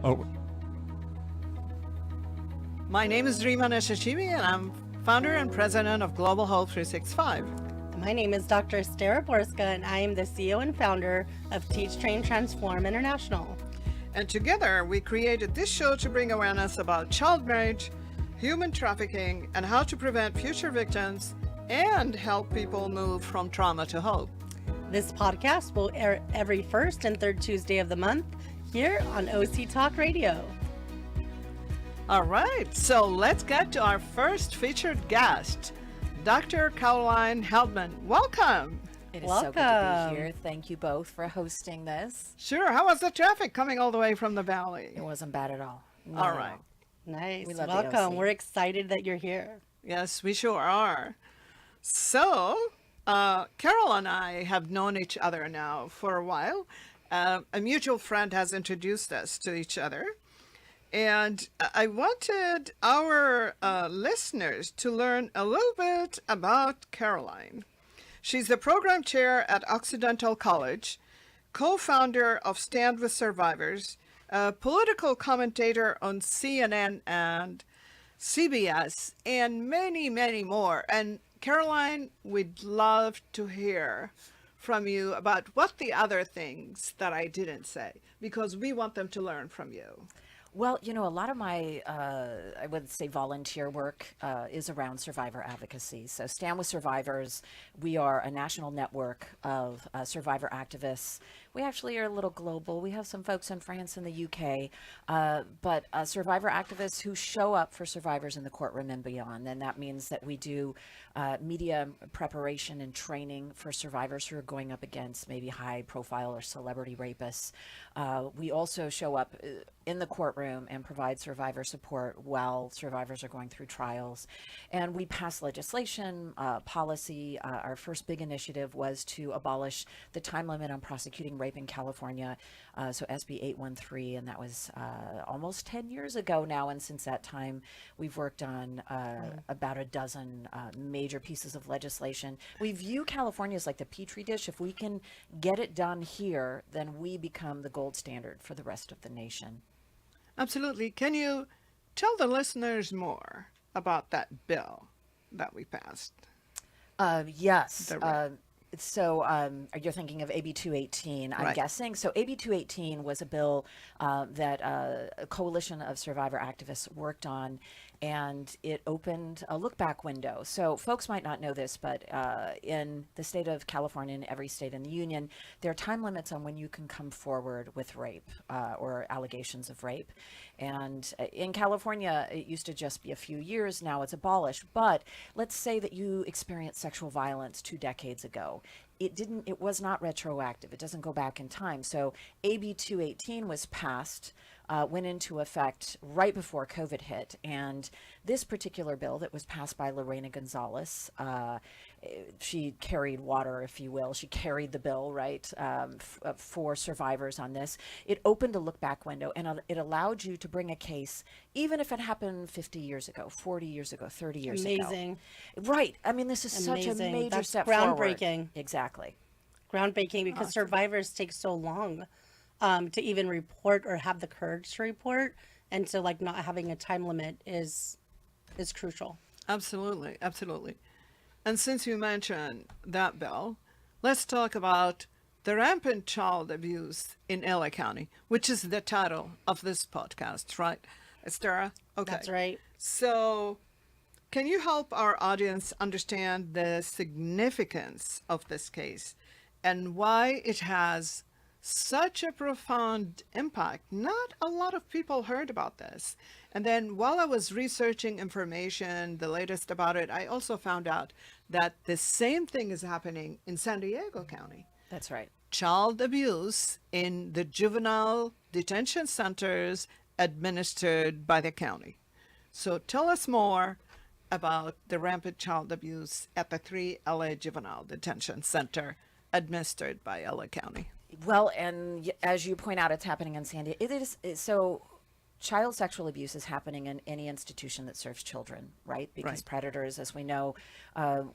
Oh, My name is Rima Neshashimi, and I'm founder and president of Global Hope 365. My name is Dr. Estera Borska, and I am the CEO and founder of Teach, Train, Transform International. And together, we created this show to bring awareness about child marriage, human trafficking, and how to prevent future victims and help people move from trauma to hope. This podcast will air every first and third Tuesday of the month here on OC Talk Radio. All right, so let's get to our first featured guest, Dr. Caroline Heldman. Welcome. It is so good to be here. Thank you both for hosting this. Sure. How was the traffic coming all the way from the valley? It wasn't bad at all. All right. Nice. We love the Welcome. OC. We're excited that you're here. Yes, we sure are. So, Carol and I have known each other now for a while. A mutual friend has introduced us to each other. And I wanted our listeners to learn a little bit about Caroline. She's the program chair at Occidental College, co-founder of Stand with Survivors, a political commentator on CNN and CBS, and many, many more. And Caroline, we'd love to hear from you about what the other things that I didn't say, because we want them to learn from you. Well, you know, a lot of my, I would say volunteer work is around survivor advocacy. So Stand with Survivors, we are a national network of survivor activists. We actually are a little global. We have some folks in France and the UK, but survivor activists who show up for survivors in the courtroom and beyond. And that means that we do media preparation and training for survivors who are going up against maybe high profile or celebrity rapists. We also show up in the courtroom and provide survivor support while survivors are going through trials. And we pass legislation, policy. Our first big initiative was to abolish the time limit on prosecuting rape in California, so SB 813, and that was almost 10 years ago now. And since that time, we've worked on about a dozen major pieces of legislation. We view California as like the petri dish. If we can get it done here, then we become the gold standard for the rest of the nation. Absolutely. Can you tell the listeners more about that bill that we passed? Yes. So you're thinking of AB 218, I'm Right. guessing. So AB 218 was a bill that a coalition of survivor activists worked on, and it opened a look-back window. So folks might not know this, but in the state of California and every state in the union, there are time limits on when you can come forward with rape or allegations of rape. And in California, it used to just be a few years. Now it's abolished. But let's say that you experienced sexual violence 2 decades ago. It was not retroactive. It doesn't go back in time. So AB 218 was passed, went into effect right before COVID hit. And this particular bill that was passed by Lorena Gonzalez, she carried water, if you will. She carried the bill, right, for survivors on this. It opened a look-back window, and it allowed you to bring a case, even if it happened 50 years ago, 40 years ago, 30 years ago. Amazing. Right. I mean, this is such a Amazing. major That's step groundbreaking. forward. Exactly. Groundbreaking, because survivors take so long to even report or have the courage to report. And so like not having a time limit is crucial. Absolutely. Absolutely. And since you mentioned that bill, let's talk about the rampant child abuse in LA County, which is the title of this podcast, right, Estera? Okay. That's right. So can you help our audience understand the significance of this case and why it has such a profound impact? Not a lot of people heard about this. And then while I was researching information, the latest about it, I also found out that the same thing is happening in San Diego County. That's right. Child abuse in the juvenile detention centers administered by the county. So tell us more about the rampant child abuse at the 3 LA Juvenile Detention Center administered by LA County. Well, and as you point out, it's happening in San Diego. It is so child sexual abuse is happening in any institution that serves children, right? Because Right. predators, as we know,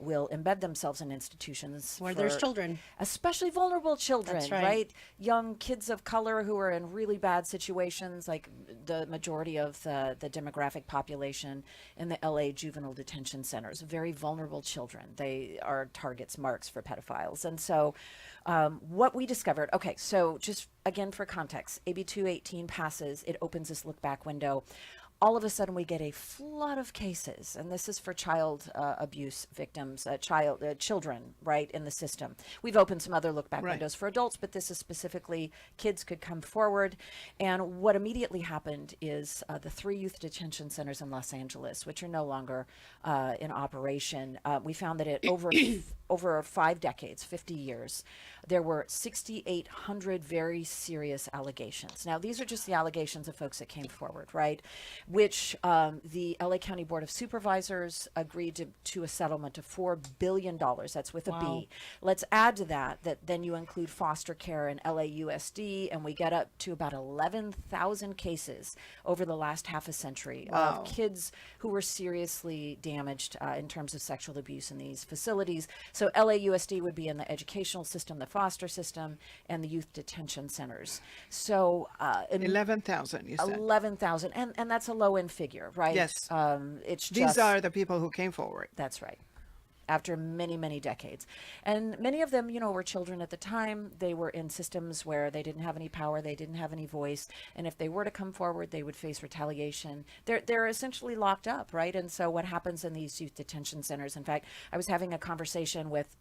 will embed themselves in institutions Where there's for children. especially vulnerable children, That's right. right? Young kids of color who are in really bad situations, like the majority of the demographic population in the LA juvenile detention centers, very vulnerable children. They are targets, marks for pedophiles. And so what we discovered, okay, so just again for context, AB 218 passes, it opens this look back window. All of a sudden we get a flood of cases, and this is for child abuse victims, children, right, in the system. We've opened some other look back Right. windows for adults, but this is specifically kids could come forward. And what immediately happened is the 3 youth detention centers in Los Angeles, which are no longer in operation, we found that over 5 decades, 50 years, there were 6,800 very serious allegations. Now, these are just the allegations of folks that came forward, right? Which the LA County Board of Supervisors agreed to a settlement of $4 billion. That's with a Wow. B. Let's add to that then you include foster care and LAUSD, and we get up to about 11,000 cases over the last half a century Wow. of kids who were seriously damaged in terms of sexual abuse in these facilities. So LAUSD would be in the educational system, the foster system, and the youth detention centers. So 11,000, you said. 11,000, and that's a low end figure, right? Yes. It's These just, are the people who came forward. that's right. After many, many decades. And many of them, were children at the time. They were in systems where they didn't have any power, they didn't have any voice. And if they were to come forward, they would face retaliation. They're essentially locked up, right? And so what happens in these youth detention centers? In fact, I was having a conversation with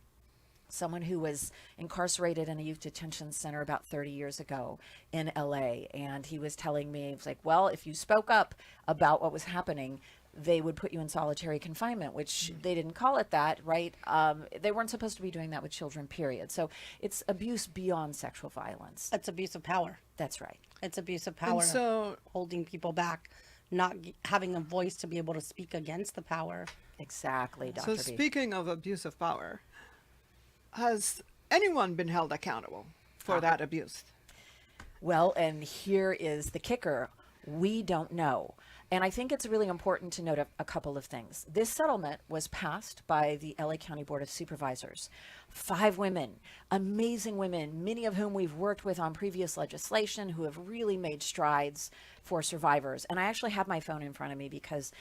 someone who was incarcerated in a youth detention center about 30 years ago in LA. And he was telling me, he was like, well, if you spoke up about what was happening, they would put you in solitary confinement, which they didn't call it that, right? They weren't supposed to be doing that with children, period. So it's abuse beyond sexual violence. That's abuse of power. That's right. It's abuse of And power. so, Holding people back, not having a voice to be able to speak against the power. Exactly, so Dr. B. speaking of abuse of power, has anyone been held accountable for that abuse? Well, and here is the kicker. We don't know. And I think it's really important to note a couple of things. This settlement was passed by the LA County Board of Supervisors. 5 women, amazing women, many of whom we've worked with on previous legislation, who have really made strides for survivors. And I actually have my phone in front of me because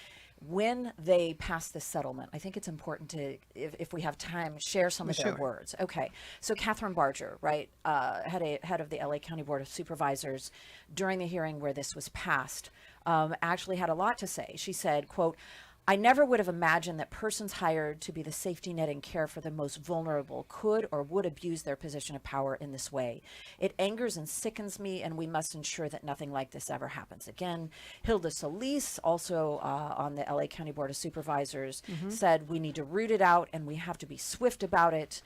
when they passed this settlement, I think it's important to, if we have time, share some of their Sure. words. Okay, so Catherine Barger, right, head of the LA County Board of Supervisors, during the hearing where this was passed, actually had a lot to say. She said, quote, I never would have imagined that persons hired to be the safety net and care for the most vulnerable could or would abuse their position of power in this way. It angers and sickens me, and we must ensure that nothing like this ever happens again. Hilda Solis, also on the LA County Board of Supervisors, said we need to root it out and we have to be swift about it.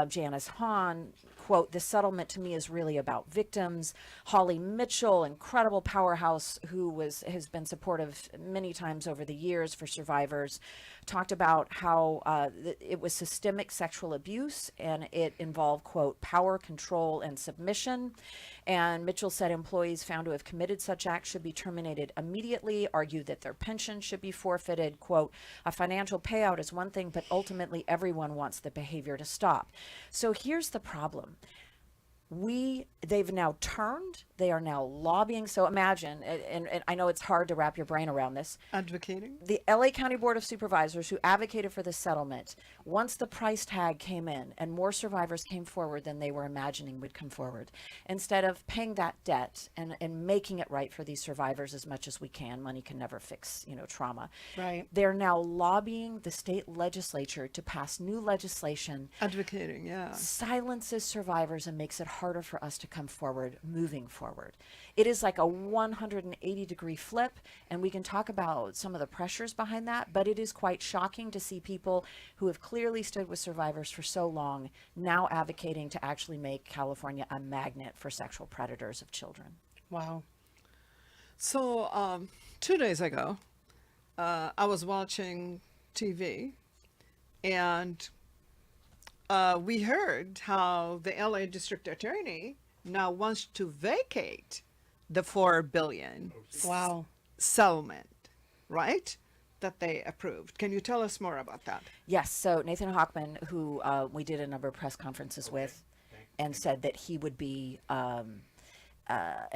Janice Hahn, quote, this settlement to me is really about victims. Holly Mitchell, incredible powerhouse who has been supportive many times over the years for survivors, talked about how it was systemic sexual abuse and it involved, quote, power, control, and submission. And Mitchell said employees found to have committed such acts should be terminated immediately, argued that their pension should be forfeited. Quote, a financial payout is one thing, but ultimately everyone wants the behavior to stop. So here's the problem. They've now turned, they are now lobbying. So imagine, and I know it's hard to wrap your brain around this. Advocating? The LA County Board of Supervisors who advocated for this settlement, once the price tag came in and more survivors came forward than they were imagining would come forward, instead of paying that debt and making it right for these survivors as much as we can, money can never fix, trauma. Right. They're now lobbying the state legislature to pass new legislation Advocating, yeah. silences survivors and makes it harder for us to come forward moving forward. It is like a 180-degree flip, and we can talk about some of the pressures behind that, but it is quite shocking to see people who have clearly stood with survivors for so long now advocating to actually make California a magnet for sexual predators of children. Wow. So 2 days ago, I was watching TV, and we heard how the LA District Attorney now wants to vacate the 4 billion Wow. settlement, right? That they approved. Can you tell us more about that? Yes. So Nathan Hochman, who we did a number of press conferences with, and said that he would be an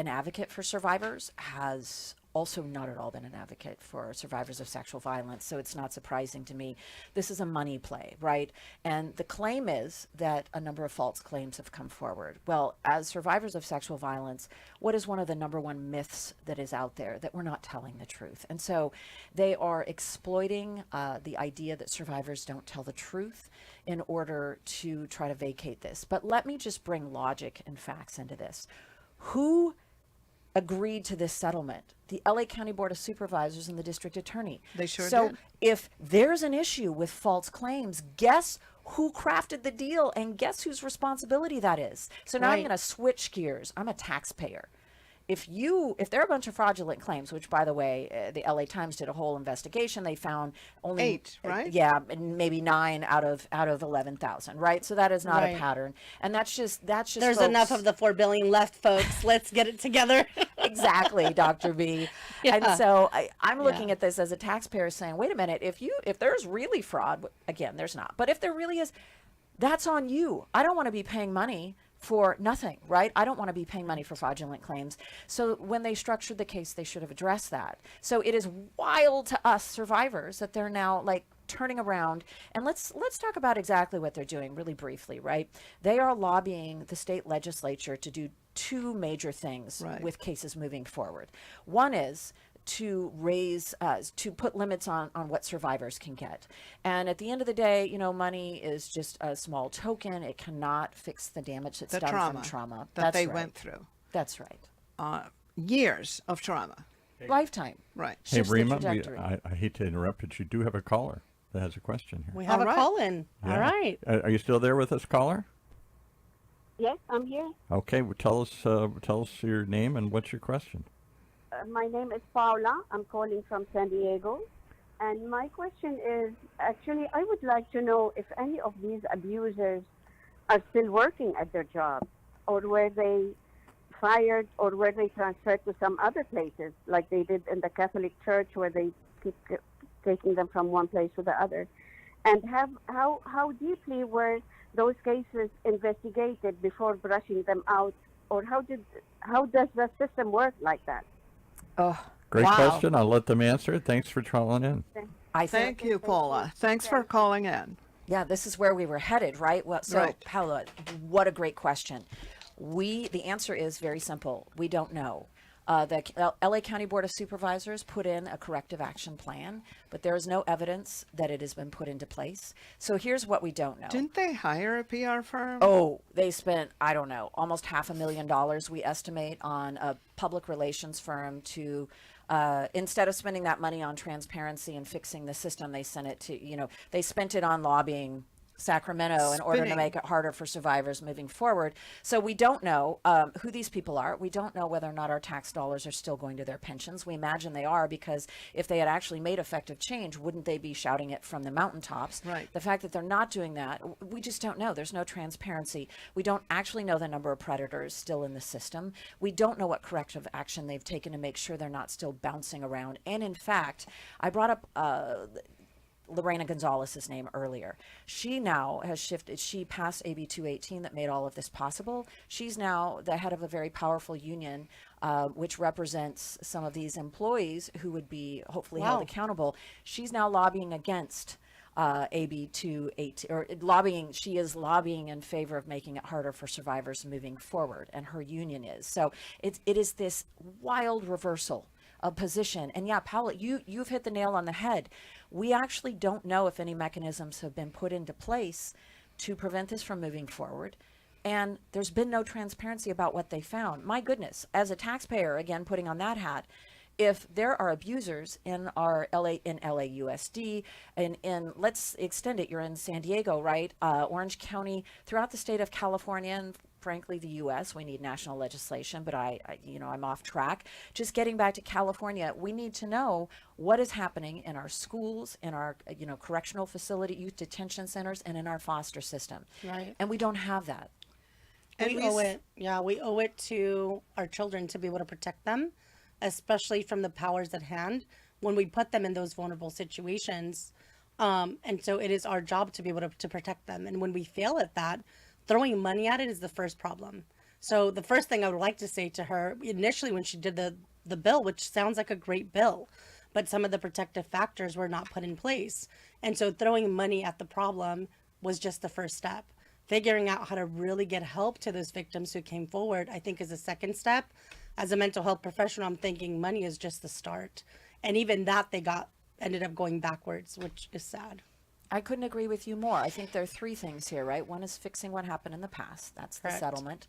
advocate for survivors, has also not at all been an advocate for survivors of sexual violence. So it's not surprising to me. This is a money play, right? And the claim is that a number of false claims have come forward. Well, as survivors of sexual violence, what is one of the number one myths that is out there? That we're not telling the truth. And so they are exploiting the idea that survivors don't tell the truth in order to try to vacate this. But let me just bring logic and facts into this. Who agreed to this settlement? The LA County Board of Supervisors and the district attorney. They sure so did. if there's an issue with false claims, guess who crafted the deal and guess whose responsibility that is? So now I'm Right. going to switch gears. I'm a taxpayer. If there are a bunch of fraudulent claims, which by the way, the LA Times did a whole investigation, they found only 8, right? Yeah, and maybe 9 out of 11,000, right? So that is not Right. a pattern, and that's just There's folks. enough of the 4 billion left, folks. Let's get it together. Exactly, Dr. B. Yeah. And so I'm looking Yeah. at this as a taxpayer saying, wait a minute, if there's really fraud, again, there's not, but if there really is, that's on you. I don't want to be paying money for nothing, right? I don't want to be paying money for fraudulent claims. So when they structured the case, they should have addressed that. So it is wild to us survivors that they're now like turning around, and let's talk about exactly what they're doing really briefly, right? They are lobbying the state legislature to do 2 major things Right. with cases moving forward. One is to raise, to put limits on what survivors can get. And at the end of the day, money is just a small token. It cannot fix the damage that's The done trauma from trauma. that That's they right. went through. That's right. Years of trauma. Lifetime. Right. Hey, Shifts the Rima, trajectory. I hate to interrupt, but you do have a caller that has a question here. We have All a right. call in. All Yeah. right. Are you still there with us, caller? Yes, I'm here. Okay, well, tell us your name and what's your question. My name is Paula. I'm calling from San Diego. And my question is, actually, I would like to know if any of these abusers are still working at their job, or were they fired, or were they transferred to some other places, like they did in the Catholic Church, where they keep taking them from one place to the other. And how deeply were those cases investigated before brushing them out, or how does the system work like that? Oh, Great wow. question. I'll let them answer it. Thanks for calling in. I think, Thank you, Paula. Thanks for calling in. yeah, this is where we were headed, right? Well, so Right. Paula, what a great question. The answer is very simple. We don't know. The LA County Board of Supervisors put in a corrective action plan, but there is no evidence that it has been put into place. So here's what we don't know. Didn't they hire a PR firm? Oh, they spent, I don't know, almost $500,000, we estimate, on a public relations firm to, instead of spending that money on transparency and fixing the system, they sent it to, they spent it on lobbying Sacramento in order to Spinning. make it harder for survivors moving forward. So we don't know who these people are. We don't know whether or not our tax dollars are still going to their pensions. We imagine they are, because if they had actually made effective change, wouldn't they be shouting it from the mountaintops? Right. The fact that they're not doing that, we just don't know. There's no transparency. We don't actually know the number of predators still in the system. We don't know what corrective action they've taken to make sure they're not still bouncing around. And in fact, I brought up Lorena Gonzalez's name earlier. She now has shifted. She passed AB 218 that made all of this possible. She's now the head of a very powerful union, which represents some of these employees who would be hopefully held Wow. accountable. She's now lobbying against AB 218, or lobbying. She is lobbying in favor of making it harder for survivors moving forward, and her union is. So it is this wild reversal of position. And yeah, Paula, you've hit the nail on the head. We actually don't know if any mechanisms have been put into place to prevent this from moving forward. And there's been no transparency about what they found. My goodness, as a taxpayer, again, putting on that hat, if there are abusers in our LAUSD, and let's extend it, you're in San Diego, right? Orange County, throughout the state of California, and frankly, the U.S., we need national legislation, but I'm off track. Just getting back to California, we need to know what is happening in our schools, in our, correctional facility, youth detention centers, and in our foster system. Right. And we don't have that. And We owe it, yeah, we owe it to our children to be able to protect them, especially from the powers at hand when we put them in those vulnerable situations. And so it is our job to be able to protect them. And when we fail at that, throwing money at it is the first problem. So the first thing I would like to say to her initially when she did the bill, which sounds like a great bill, but some of the protective factors were not put in place. And so throwing money at the problem was just the first step. Figuring out how to really get help to those victims who came forward, I think, is a second step. As a mental health professional, I'm thinking money is just the start. And even that ended up going backwards, which is sad. I couldn't agree with you more. I think there are three things here, right? One is fixing what happened in the past. That's the Correct. settlement.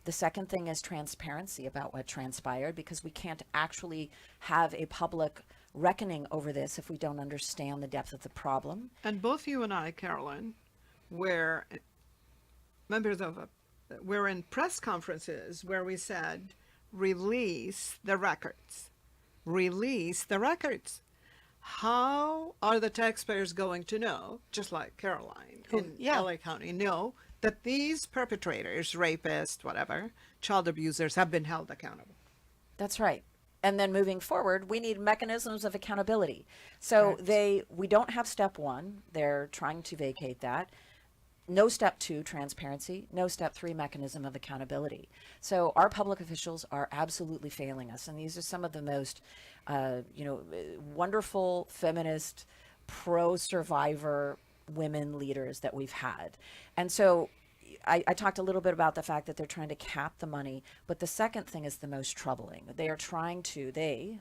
The second thing is transparency about what transpired, because we can't actually have a public reckoning over this if we don't understand the depth of the problem. And both you and I, Carolyn, were members of we're in press conferences where we said, release the records. Release the records. How are the taxpayers going to know, just like Caroline in yeah. LA County, know that these perpetrators, rapists, whatever, child abusers have been held accountable? That's right. And then moving forward, we need mechanisms of accountability. So we don't have step one. They're trying to vacate that. No step two, transparency. No step three, mechanism of accountability. So our public officials are absolutely failing us. And these are some of the most, wonderful feminist, pro-survivor women leaders that we've had. And so I talked a little bit about the fact that they're trying to cap the money, but the second thing is the most troubling. They are trying to, the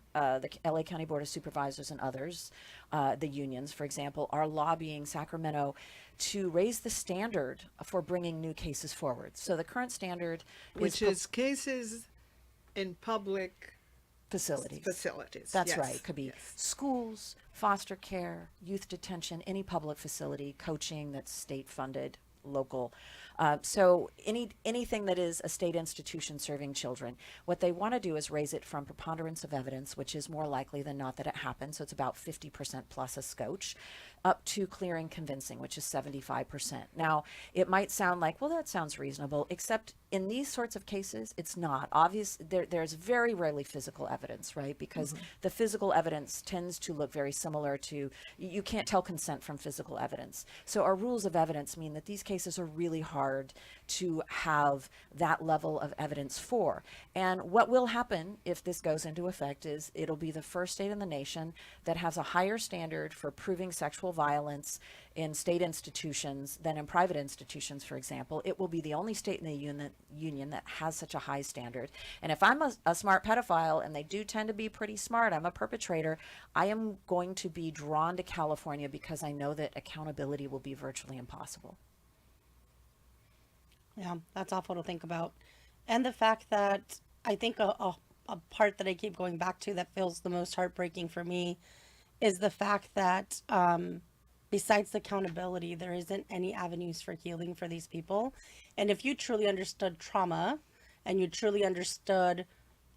LA County Board of Supervisors and others, the unions, for example, are lobbying Sacramento to raise the standard for bringing new cases forward. So the current standard Which is cases in public facilities. That's Yes. right. It could be schools, foster care, youth detention, any public facility, coaching that's state funded, local. So anything that is a state institution serving children, what they want to do is raise it from preponderance of evidence, which is more likely than not that it happened. So it's about 50% plus a scotch, up to clear and convincing, which is 75%. Now, it might sound like, well, that sounds reasonable, except in these sorts of cases, it's not. Obvious, there's very rarely physical evidence, right? Because the physical evidence tends to look very similar to, you can't tell consent from physical evidence. So our rules of evidence mean that these cases are really hard to have that level of evidence for. And what will happen if this goes into effect is it'll be the first state in the nation that has a higher standard for proving sexual violence in state institutions than in private institutions, for example. It will be the only state in the union that has such a high standard. And if I'm a smart pedophile, and they do tend to be pretty smart, I'm a perpetrator, I am going to be drawn to California because I know that accountability will be virtually impossible. Yeah, that's awful to think about. And the fact that I think a part that I keep going back to that feels the most heartbreaking for me is the fact that besides the accountability, there isn't any avenues for healing for these people. And if you truly understood trauma and you truly understood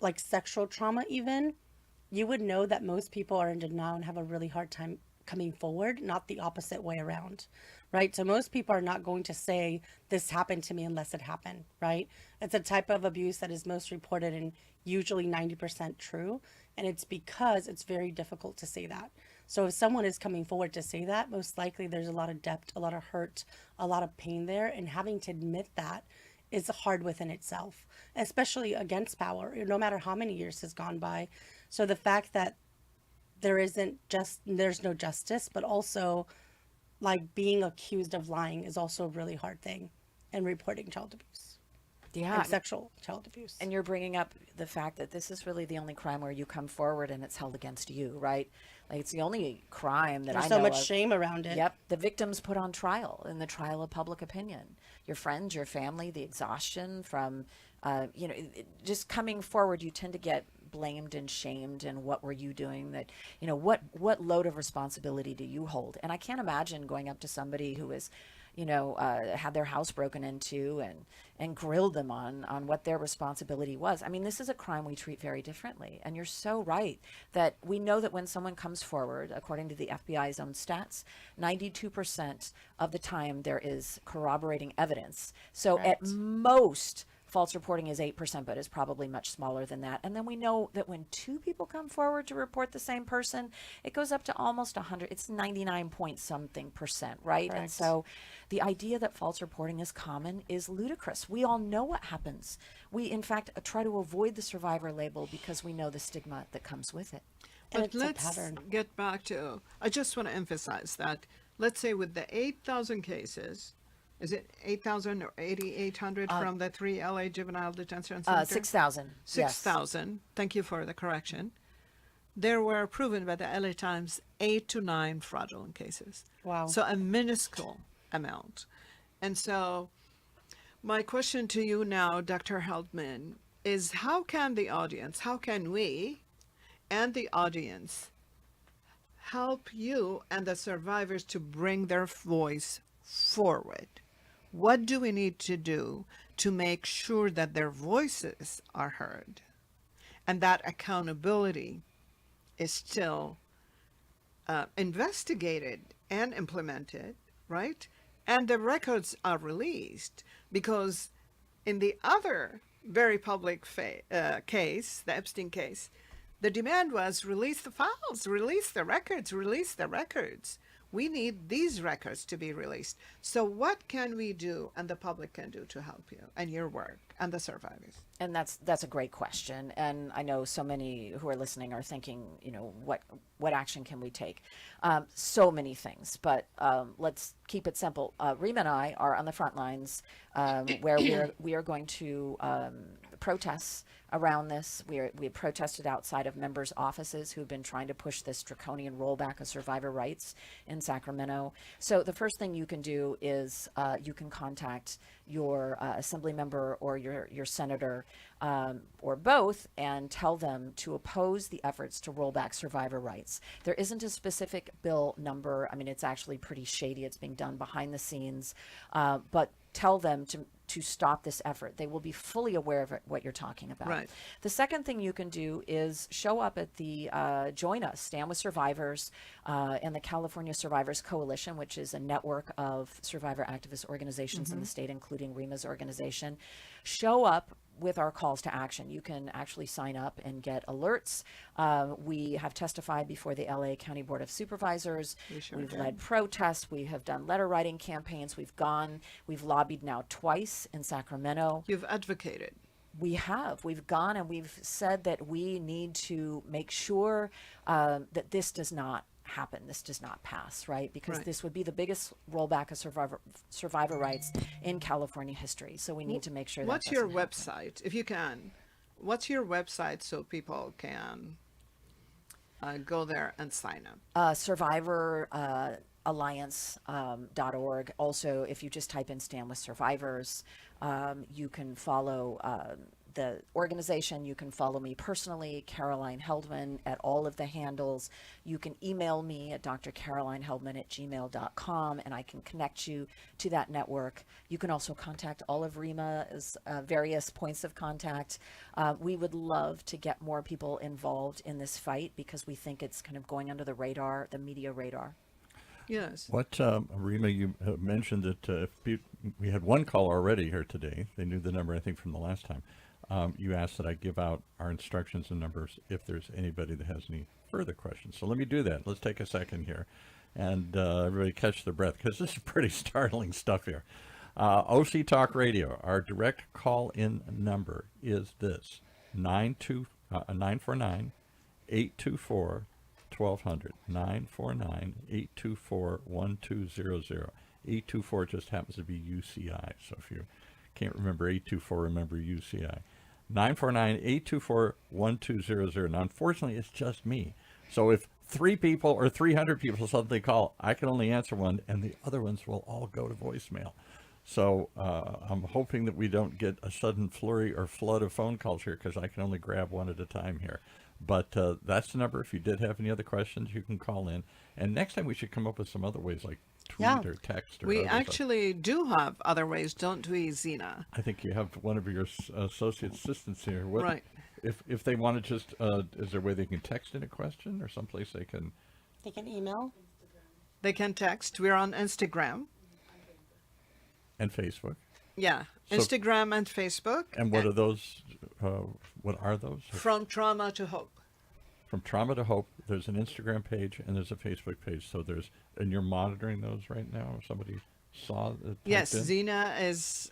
like sexual trauma even, you would know that most people are in denial and have a really hard time coming forward, not the opposite way around, right? So most people are not going to say this happened to me unless it happened, right? It's a type of abuse that is most reported and usually 90% true. And it's because it's very difficult to say that. So if someone is coming forward to say that, most likely there's a lot of depth, a lot of hurt, a lot of pain there. And having to admit that is hard within itself, especially against power, no matter how many years has gone by. So the fact that there's no justice, but also like being accused of lying is also a really hard thing, and reporting child abuse. Yeah. And sexual child abuse. And you're bringing up the fact that this is really the only crime where you come forward and it's held against you, right? Like it's the only crime that There's I so know much of. shame around it. Yep. The victim's put on trial in the trial of public opinion. Your friends, your family, the exhaustion from, just coming forward, you tend to get blamed and shamed, and what were you doing that, what load of responsibility do you hold? And I can't imagine going up to somebody who is, had their house broken into and grilled them on what their responsibility was. I mean, this is a crime we treat very differently. And you're so right that we know that when someone comes forward, according to the FBI's own stats, 92% of the time there is corroborating evidence. So Right. at most, false reporting is 8%, but it's probably much smaller than that. And then we know that when two people come forward to report the same person, it goes up to almost 100. It's 99 point something percent, right? And Correct. so the idea that false reporting is common is ludicrous. We all know what happens. We, in fact, try to avoid the survivor label because we know the stigma that comes with it. And But it's a let's pattern. get back to, I just want to emphasize that, let's say with the 8,000 cases, is it 8,000 or 8,800 from the 3 LA juvenile detention center? 6,000. 6,000. Thank you for the correction. There were proven by the LA Times 8 to 9 fraudulent cases. Wow. So a minuscule amount. And so my question to you now, Dr. Heldman, is how can we and the audience help you and the survivors to bring their voice forward? What do we need to do to make sure that their voices are heard and that accountability is still investigated and implemented, right? And the records are released? Because in the other very public case, the Epstein case, the demand was release the files, release the records, release the records. We need these records to be released. So what can we do and the public can do to help you and your work and the survivors? And that's a great question. And I know so many who are listening are thinking, what action can we take? So many things, but let's keep it simple. Rima and I are on the front lines where we are going to protest around this. We have protested outside of members' offices who've been trying to push this draconian rollback of survivor rights in Sacramento. So the first thing you can do is you can contact your assembly member or your senator or both and tell them to oppose the efforts to roll back survivor rights. There isn't a specific bill number. I mean, it's actually pretty shady. It's being done behind the scenes, but tell them to stop this effort. They will be fully aware of what you're talking about. Right. The second thing you can do is show up at the join us, Stand with Survivors, and the California Survivors Coalition, which is a network of survivor activist organizations in the state, including Rima's organization. Show up with our calls to action. You can actually sign up and get alerts. We have testified before the LA County Board of Supervisors. We've led protests. We have done letter writing campaigns. We've lobbied now twice in Sacramento. You've advocated. We've gone and we've said that we need to make sure that this does not happen. This does not pass, right? Because Right. this would be the biggest rollback of survivor rights in California history. So we need to make sure that What's your doesn't happen. website, if you can? What's your website so people can go there and sign up? Survivoralliance.org. Also, if you just type in Stand with Survivors, you can follow the organization. You can follow me personally, Caroline Heldman, at all of the handles. You can email me at drcarolineheldman@gmail.com, and I can connect you to that network. You can also contact all of Rima's various points of contact. We would love to get more people involved in this fight because we think it's kind of going under the radar, the media radar. Yes. What, Rima, you mentioned that we had one caller already here today. They knew the number, I think, from the last time. You asked that I give out our instructions and numbers if there's anybody that has any further questions. So let me do that. Let's take a second here and everybody catch their breath because this is pretty startling stuff here. OC Talk Radio, our direct call-in number is this, 949-824-1200, 949-824-1200. 824 just happens to be UCI, so if you can't remember 824, remember UCI. 949-824-1200. Now, unfortunately, it's just me. So if 3 people or 300 people suddenly call, I can only answer one, and the other ones will all go to voicemail. So I'm hoping that we don't get a sudden flurry or flood of phone calls here because I can only grab one at a time here. But that's the number. If you did have any other questions, you can call in. And next time we should come up with some other ways like tweet Yeah. or text or We other stuff. actually do have other ways, don't we, Zena? I think you have one of your associate assistants here. What, Right. If they want to just, is there a way they can text in a question or someplace they can? They can email. They can text. We're on Instagram. And Facebook. Yeah, So- Instagram and Facebook. And what are those? What are those? From Trauma to Hope. From Trauma to Hope, there's an Instagram page and there's a Facebook page. So and you're monitoring those right now. If somebody saw it. Yes, typed in? Zena is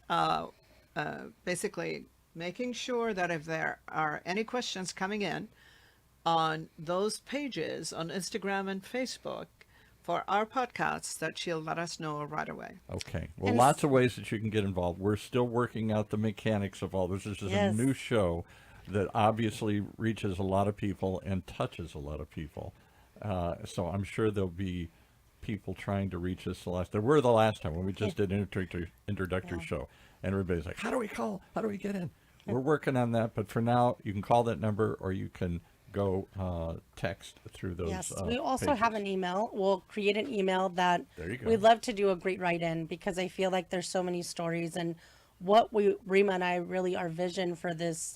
basically making sure that if there are any questions coming in on those pages on Instagram and Facebook for our podcasts, that she'll let us know right away. Okay. Well, And lots of ways that you can get involved. We're still working out the mechanics of all this. This is Yes. a new show that obviously reaches a lot of people and touches a lot of people. So I'm sure there'll be people trying to reach us There were the last time when we just did an introductory show. And everybody's like, how do we call? How do we get in? We're working on that. But for now, you can call that number or you can go text through those. Yes, we also have pages. an email. We'll create an email that There you go. we'd love to do a great write-in because I feel like there's so many stories, and what Rima and I really, our vision for this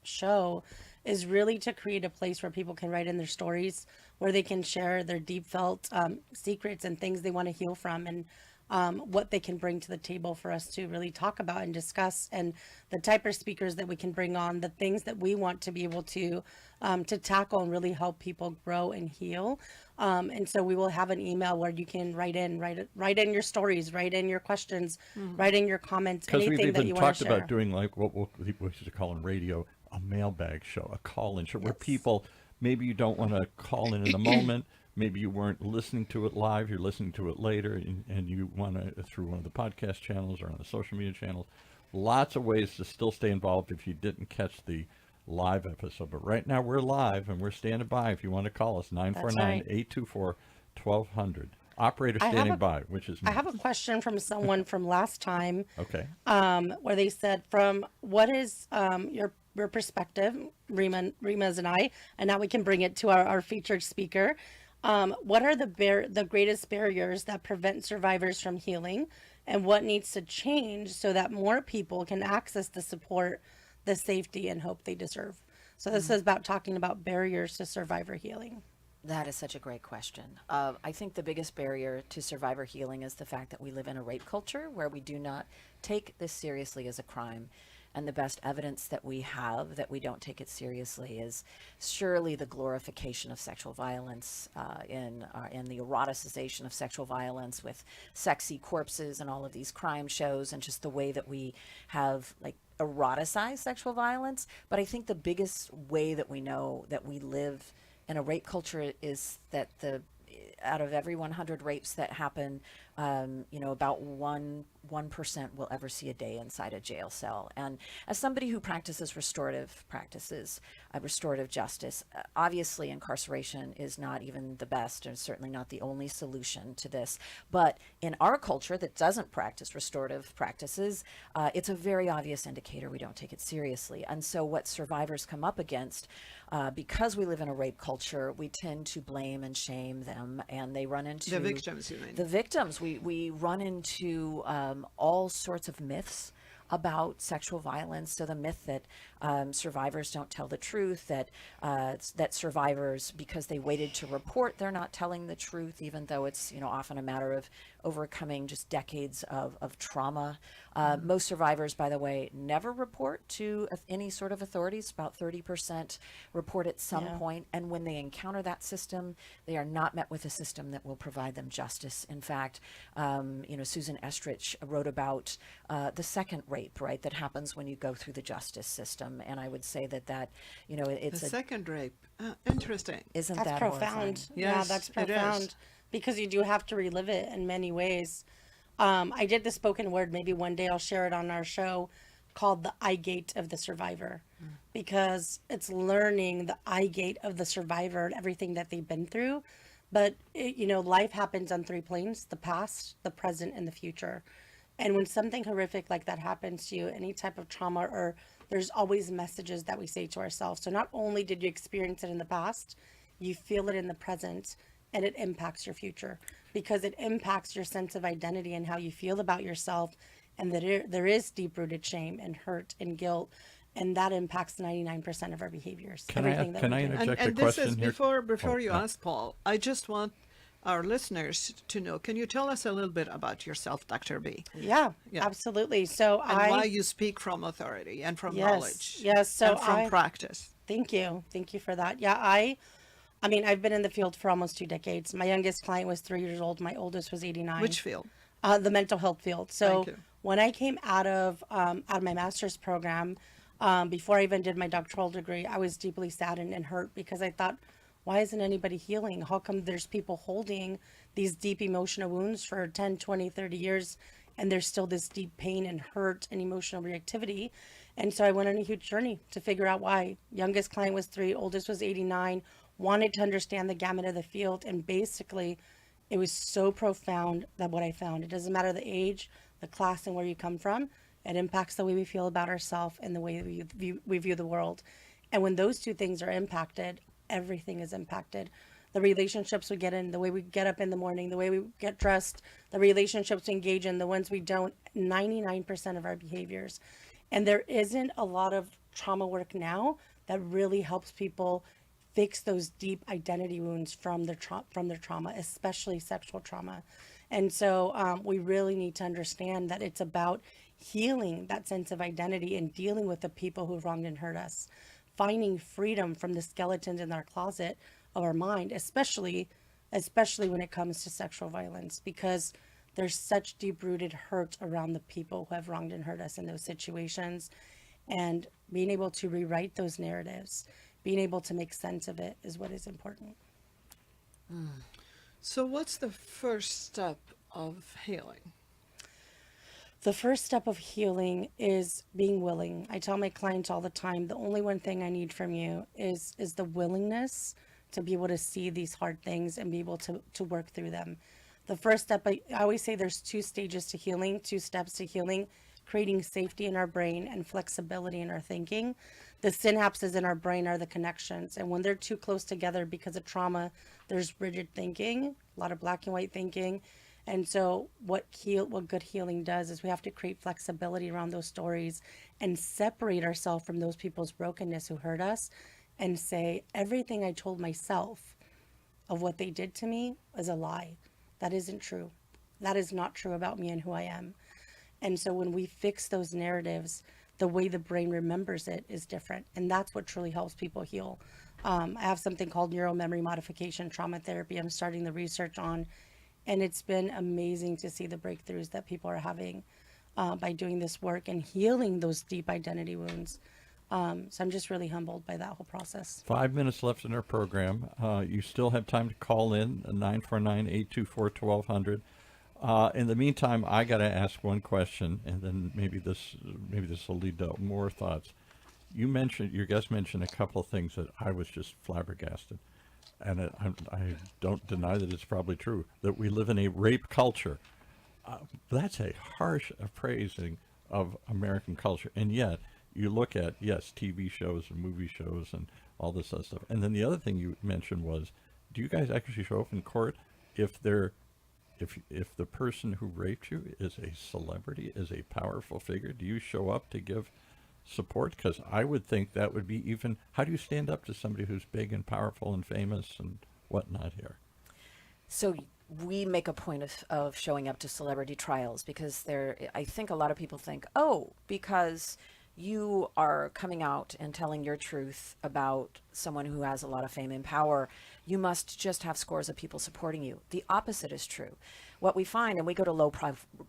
show is really to create a place where people can write in their stories, where they can share their deep felt secrets and things they want to heal from, and what they can bring to the table for us to really talk about and discuss, and the type of speakers that we can bring on, the things that we want to be able to tackle and really help people grow and heal. And so we will have an email where you can write in your stories, write in your questions, write in your comments, Because we've anything that even you want talked to share. about doing like what we used to call in radio a mailbag show, a call-in show, where Yes. people, maybe you don't want to call in the moment, maybe you weren't listening to it live, you're listening to it later, and you want to, through one of the podcast channels or on the social media channels, lots of ways to still stay involved if you didn't catch the live episode. But right now we're live and we're standing by if you want to call us, 949-824-1200. Operator I have standing a- by, which is me. I have a question from someone from last time. Okay. Where they said, from what is your perspective, Rima's and I, and now we can bring it to our featured speaker. What are the greatest barriers that prevent survivors from healing, and what needs to change so that more people can access the support, the safety, and hope they deserve? So this is about talking about barriers to survivor healing. That is such a great question. I think the biggest barrier to survivor healing is the fact that we live in a rape culture where we do not take this seriously as a crime. And the best evidence that we have that we don't take it seriously is surely the glorification of sexual violence in the eroticization of sexual violence with sexy corpses and all of these crime shows, and just the way that we have like eroticized sexual violence. But I think the biggest way that we know that we live in a rape culture is that out of every 100 rapes that happen, about 1% will ever see a day inside a jail cell. And as somebody who practices restorative practices, restorative justice, obviously incarceration is not even the best and certainly not the only solution to this. But in our culture that doesn't practice restorative practices, it's a very obvious indicator we don't take it seriously. And so what survivors come up against, because we live in a rape culture, we tend to blame and shame them, and they run into The victims, you mean? the victims. We run into all sorts of myths about sexual violence. So the myth that survivors don't tell the truth, that survivors, because they waited to report, they're not telling the truth, even though it's often a matter of overcoming just decades of trauma. Most survivors, by the way, never report to any sort of authorities. About 30% report at some point, and when they encounter that system, they are not met with a system that will provide them justice. In fact, Susan Estrich wrote about the second rape, right, that happens when you go through the justice system, and I would say that it's The second rape. Interesting. isn't That's that profound. horrifying? Yeah, Yes, that's it is. profound because you do have to relive it in many ways. I did the spoken word. Maybe one day I'll share it on our show, called the eye gate of the survivor, because it's learning the eye gate of the survivor and everything that they've been through. But life happens on three planes: the past, the present, and the future. And when something horrific like that happens to you, any type of trauma, or there's always messages that we say to ourselves. So not only did you experience it in the past, you feel it in the present, and it impacts your future because it impacts your sense of identity and how you feel about yourself. And that there is deep rooted shame and hurt and guilt. And that impacts 99% of our behaviors. Can I And, interject a and this question is here? before Oh, you yeah. ask Paul, I just want our listeners to know. Can you tell us a little bit about yourself, Dr. B, Yeah, Yeah. absolutely. So and why you speak from authority and from knowledge yes. So and from practice? thank you. Thank you for that. Yeah, I mean, I've been in the field for almost 2 decades. My youngest client was 3 years old. My oldest was 89. Which field? The mental health field. So Thank you. when I came out of my master's program, before I even did my doctoral degree, I was deeply saddened and hurt because I thought, why isn't anybody healing? How come there's people holding these deep emotional wounds for 10, 20, 30 years, and there's still this deep pain and hurt and emotional reactivity? And so I went on a huge journey to figure out why. Youngest client was 3, oldest was 89, wanted to understand the gamut of the field, and basically it was so profound that what I found, it doesn't matter the age, the class, and where you come from, it impacts the way we feel about ourselves and the way we view the world. And when those two things are impacted, everything is impacted. The relationships we get in, the way we get up in the morning, the way we get dressed, the relationships we engage in, the ones we don't, 99% of our behaviors. And there isn't a lot of trauma work now that really helps people fix those deep identity wounds from their trauma, especially sexual trauma. And so we really need to understand that it's about healing that sense of identity and dealing with the people who wronged and hurt us, finding freedom from the skeletons in our closet of our mind, especially when it comes to sexual violence, because there's such deep-rooted hurt around the people who have wronged and hurt us in those situations. And being able to rewrite those narratives, being able to make sense of it is what is important. So, what's the first step of healing? The first step of healing is being willing. I tell my clients all the time, the only one thing I need from you is the willingness to be able to see these hard things and be able to work through them. The first step, I always say there's 2 stages to healing, 2 steps to healing: creating safety in our brain and flexibility in our thinking. The synapses in our brain are the connections. And when they're too close together because of trauma, there's rigid thinking, a lot of black and white thinking. And so what good healing does is we have to create flexibility around those stories and separate ourselves from those people's brokenness who hurt us and say, everything I told myself of what they did to me is a lie. That isn't true. That is not true about me and who I am. And so when we fix those narratives, the way the brain remembers it is different. And that's what truly helps people heal. I have something called neuromemory modification trauma therapy I'm starting the research on. And it's been amazing to see the breakthroughs that people are having by doing this work and healing those deep identity wounds. So I'm just really humbled by that whole process. 5 minutes left in our program. You still have time to call in, 949-824-1200. In the meantime, I got to ask one question, and then maybe this will lead to more thoughts. Your guest mentioned a couple of things that I was just flabbergasted, and I don't deny that it's probably true, that we live in a rape culture. That's a harsh appraising of American culture, and yet you look at, yes, TV shows and movie shows and all this other stuff. And then the other thing you mentioned was, do you guys actually show up in court if the person who raped you is a celebrity, is a powerful figure? Do you show up to give support? Because I would think that would be even, how do you stand up to somebody who's big and powerful and famous and whatnot here? So we make a point of showing up to celebrity trials because I think a lot of people think, oh, because you are coming out and telling your truth about someone who has a lot of fame and power, you must just have scores of people supporting you. The opposite is true. What we find, and we go to low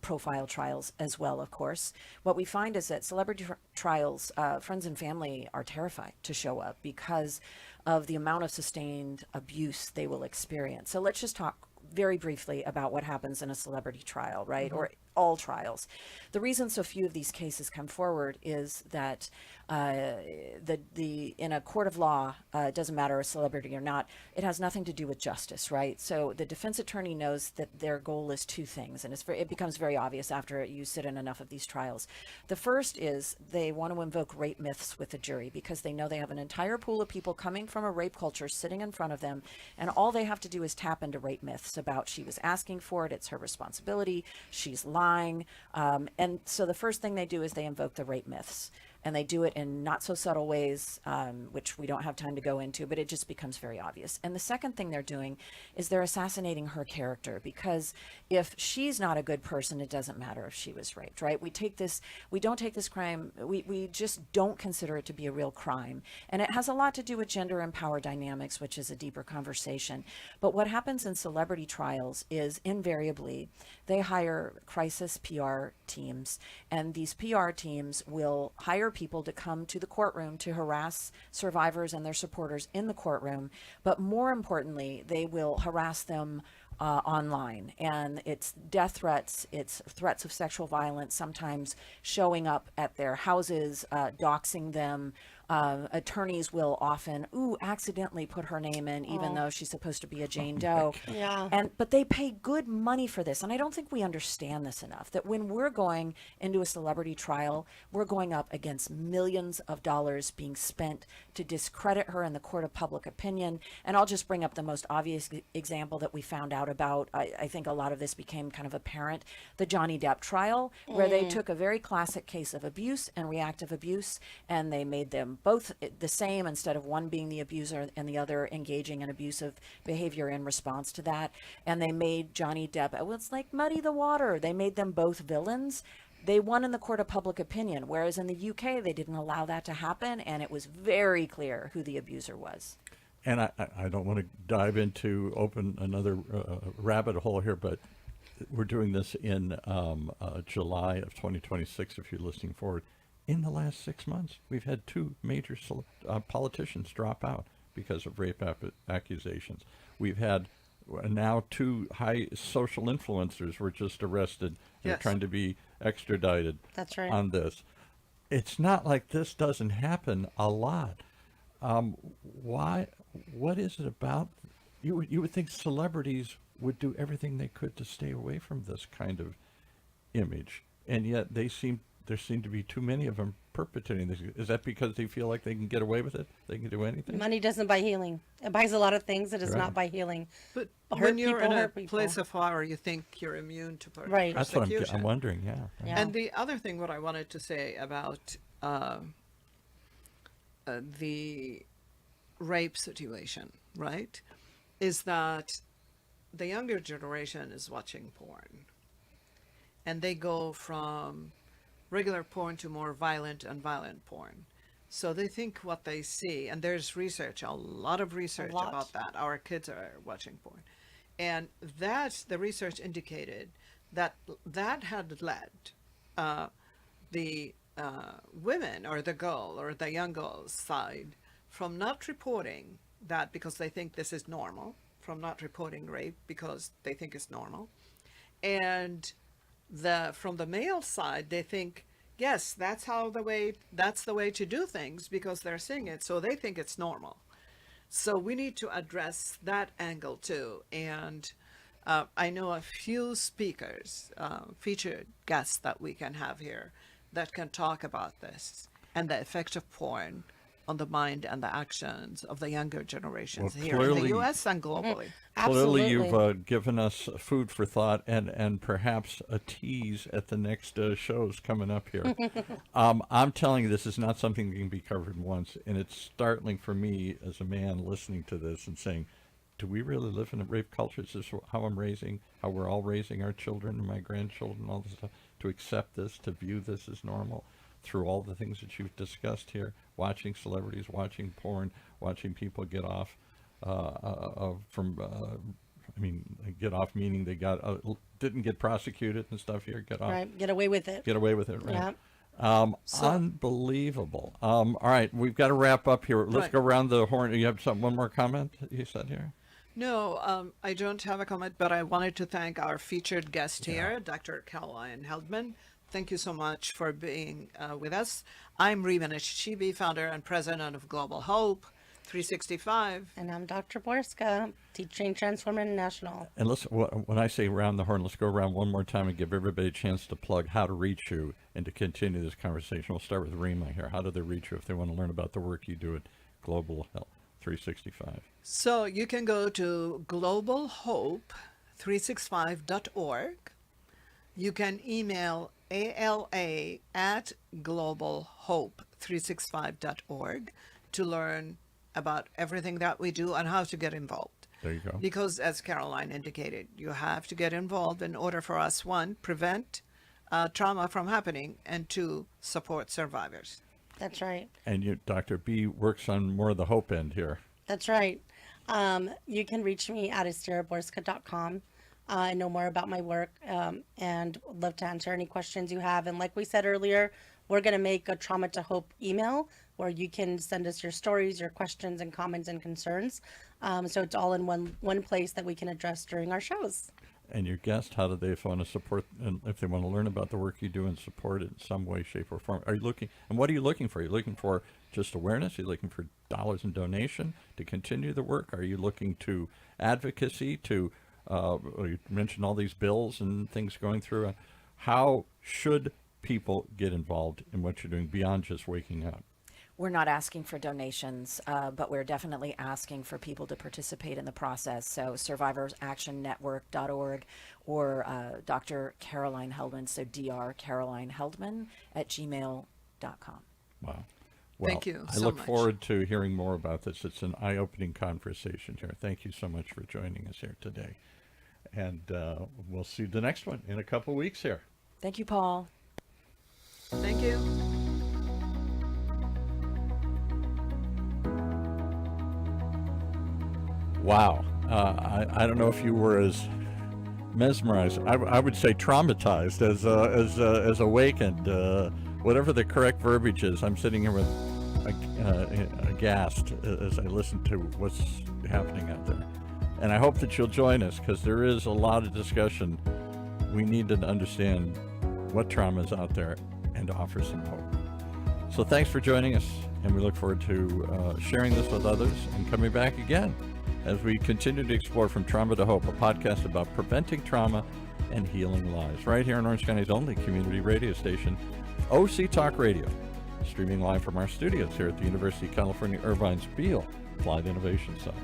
profile trials as well, of course, what we find is that celebrity trials, friends and family are terrified to show up because of the amount of sustained abuse they will experience. So let's just talk very briefly about what happens in a celebrity trial, right? Mm-hmm. Or all trials. The reason so few of these cases come forward is that in a court of law, it doesn't matter a celebrity or not, it has nothing to do with justice, right? So the defense attorney knows that their goal is two things, and it becomes very obvious after you sit in enough of these trials. The first is they want to invoke rape myths with the jury because they know they have an entire pool of people coming from a rape culture sitting in front of them, and all they have to do is tap into rape myths about she was asking for it, it's her responsibility, she's lying, and so the first thing they do is they invoke the rape myths. And they do it in not so subtle ways, which we don't have time to go into, but it just becomes very obvious. And the second thing they're doing is they're assassinating her character, because if she's not a good person, it doesn't matter if she was raped, right? We don't take this crime, we just don't consider it to be a real crime. And it has a lot to do with gender and power dynamics, which is a deeper conversation. But what happens in celebrity trials is invariably they hire crisis PR teams, and these PR teams will hire people to come to the courtroom to harass survivors and their supporters in the courtroom, but more importantly, they will harass them online. And it's death threats, it's threats of sexual violence, sometimes showing up at their houses, doxing them. Attorneys will often, accidentally put her name in, even though she's supposed to be a Jane Doe. Yeah. But they pay good money for this. And I don't think we understand this enough, that when we're going into a celebrity trial, we're going up against millions of dollars being spent to discredit her in the court of public opinion. And I'll just bring up the most obvious example that we found out about. I think a lot of this became kind of apparent, the Johnny Depp trial, where they took a very classic case of abuse and reactive abuse, and they made them both the same instead of one being the abuser and the other engaging in abusive behavior in response to that. And they made Johnny Depp, it was like muddy the water. They made them both villains. They won in the court of public opinion, whereas in the UK, they didn't allow that to happen. And it was very clear who the abuser was. And I don't want to dive into open another rabbit hole here, but we're doing this in July of 2026, if you're listening forward. In the last 6 months, we've had two major politicians drop out because of rape accusations. We've had now two high social influencers were just arrested. They're Yes. trying to be extradited. That's right. On this. It's not like this doesn't happen a lot. Why? What is it about? You would think celebrities would do everything they could to stay away from this kind of image, and yet there seem to be too many of them perpetrating this. Is that because they feel like they can get away with it? They can do anything? Money doesn't buy healing. It buys a lot of things. It does Right. not buy healing. But Hurt when you're people, in a hurt people. place of power, you think you're immune to Right. That's what persecution. I'm wondering. Yeah. Yeah. And the other thing, what I wanted to say about the rape situation, right, is that the younger generation is watching porn. And they go from regular porn to more violent and violent porn. So they think what they see, and there's research, a lot of research lot. about that. Our kids are watching porn. And the research indicated that had led the women or the girl or the young girl's side from not reporting that because they think this is normal, from not reporting rape because they think it's normal. And from the male side, they think, yes, that's the way to do things because they're seeing it, so they think it's normal. So we need to address that angle too. And I know a few speakers, featured guests that we can have here that can talk about this and the effect of porn on the mind and the actions of the younger generations Well, here in the clearly- U.S. and globally. Absolutely. Clearly, you've given us food for thought and perhaps a tease at the next shows coming up here. I'm telling you, this is not something that can be covered once, and it's startling for me as a man listening to this and saying, do we really live in a rape culture? Is this how we're all raising our children and my grandchildren, all this stuff, to accept this, to view this as normal through all the things that you've discussed here, watching celebrities, watching porn, watching people get off get off meaning they didn't get prosecuted and stuff here, get off. Right. Get away with it. Get away with it, right? Yeah. Unbelievable. All right, we've got to wrap up here. Let's Right. go around the horn. You have one more comment you said here? No, I don't have a comment, but I wanted to thank our featured guest here, Dr. Caroline Heldman. Thank you so much for being with us. I'm Reema Nishibi, founder and president of Global Hope 365. And I'm Dr. Borska, Teaching Transform International. And listen, when I say round the horn, let's go around one more time and give everybody a chance to plug how to reach you and to continue this conversation. We'll start with Reema here. How do they reach you if they want to learn about the work you do at Global Health 365? So you can go to globalhope365.org. You can email ala@globalhope365.org to learn about everything that we do and how to get involved. There you go. Because as Caroline indicated, you have to get involved in order for us, one, prevent trauma from happening, and two, support survivors. That's right. And you, Dr. B, works on more of the hope end here. That's right. You can reach me at esteraborska.com. I know more about my work and would love to answer any questions you have. And like we said earlier, we're going to make a Trauma to Hope email where you can send us your stories, your questions and comments and concerns. So it's all in one place that we can address during our shows. And your guest, how do they, if they want to support, and if they want to learn about the work you do and support it in some way, shape, or form? Are you looking, and what are you looking for? Are you looking for just awareness? Are you looking for dollars in donation to continue the work? Are you looking to advocacy, to, you mentioned all these bills and things going through. How should people get involved in what you're doing beyond just waking up? We're not asking for donations, but we're definitely asking for people to participate in the process. So survivorsactionnetwork.org or Dr. Caroline Heldman, so Dr. Caroline Heldman at gmail.com. Wow. Well, Thank you I so look much. forward to hearing more about this. It's an eye-opening conversation here. Thank you so much for joining us here today. And we'll see the next one in a couple weeks here. Thank you, Paul. Thank you. Wow. I don't know if you were as mesmerized. I would say traumatized as awakened. Whatever the correct verbiage is, I'm sitting here with aghast as I listen to what's happening out there. And I hope that you'll join us because there is a lot of discussion. We need to understand what trauma is out there and to offer some hope. So thanks for joining us, and we look forward to sharing this with others and coming back again as we continue to explore From Trauma to Hope, a podcast about preventing trauma and healing lives, right here in Orange County's only community radio station, OC Talk Radio, streaming live from our studios here at the University of California, Irvine's Beale Applied Innovation Center.